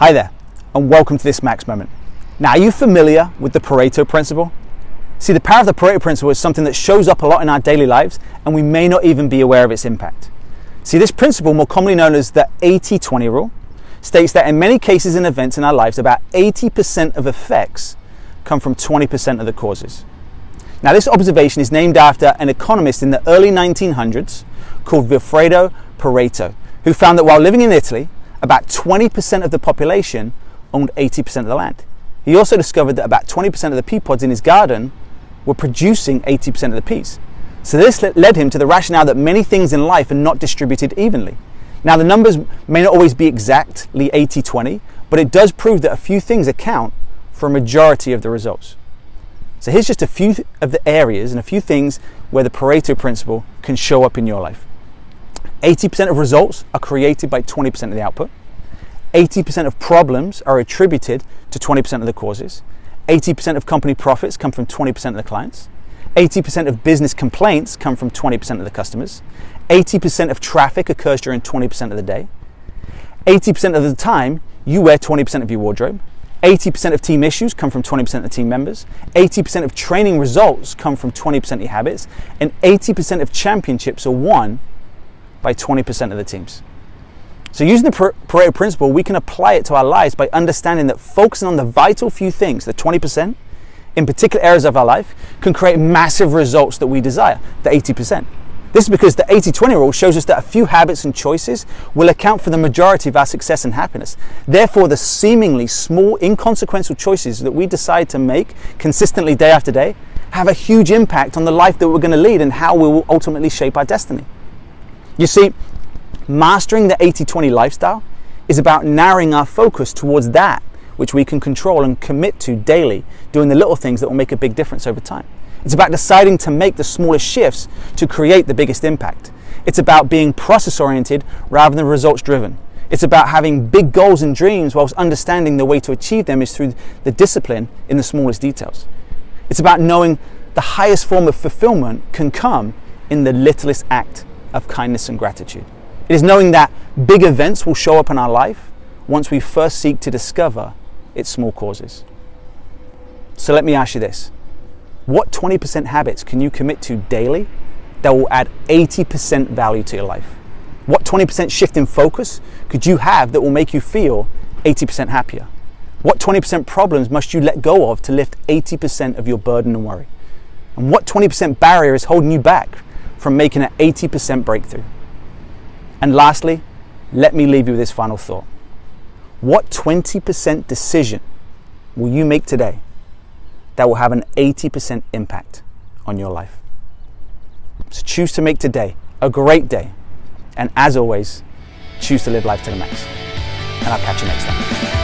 Hi there, and welcome to this Max Moment. Now, are you familiar with the Pareto principle? See, the power of the Pareto principle is something that shows up a lot in our daily lives, and we may not even be aware of its impact. See, this principle, more commonly known as the 80-20 rule, states that in many cases and events in our lives, about 80% of effects come from 20% of the causes. Now, this observation is named after an economist in the early 1900s called Wilfredo Pareto, who found that while living in Italy, about 20% of the population owned 80% of the land. He also discovered that about 20% of the pea pods in his garden were producing 80% of the peas. So this led him to the rationale that many things in life are not distributed evenly. Now, the numbers may not always be exactly 80-20, but it does prove that a few things account for a majority of the results. So here's just a few of the areas and a few things where the Pareto principle can show up in your life. 80% of results are created by 20% of the output. 80% of problems are attributed to 20% of the causes. 80% of company profits come from 20% of the clients. 80% of business complaints come from 20% of the customers. 80% of traffic occurs during 20% of the day. 80% of the time, you wear 20% of your wardrobe. 80% of team issues come from 20% of the team members. 80% of training results come from 20% of your habits. And 80% of championships are won by 20% of the teams. So using the Pareto principle, we can apply it to our lives by understanding that focusing on the vital few things, the 20%, in particular areas of our life, can create massive results that we desire, the 80%. This is because the 80-20 rule shows us that a few habits and choices will account for the majority of our success and happiness. Therefore, the seemingly small, inconsequential choices that we decide to make consistently day after day have a huge impact on the life that we're going to lead and how we will ultimately shape our destiny. You see, mastering the 80-20 lifestyle is about narrowing our focus towards that which we can control and commit to daily, doing the little things that will make a big difference over time. It's about deciding to make the smallest shifts to create the biggest impact. It's about being process-oriented rather than results-driven. It's about having big goals and dreams whilst understanding the way to achieve them is through the discipline in the smallest details. It's about knowing the highest form of fulfillment can come in the littlest act of kindness and gratitude. It is knowing that big events will show up in our life once we first seek to discover its small causes. So let me ask you this. What 20% habits can you commit to daily that will add 80% value to your life? What 20% shift in focus could you have that will make you feel 80% happier? What 20% problems must you let go of to lift 80% of your burden and worry? And what 20% barrier is holding you back from making an 80% breakthrough? And lastly, let me leave you with this final thought. What 20% decision will you make today that will have an 80% impact on your life? So choose to make today a great day. And as always, choose to live life to the max. And I'll catch you next time.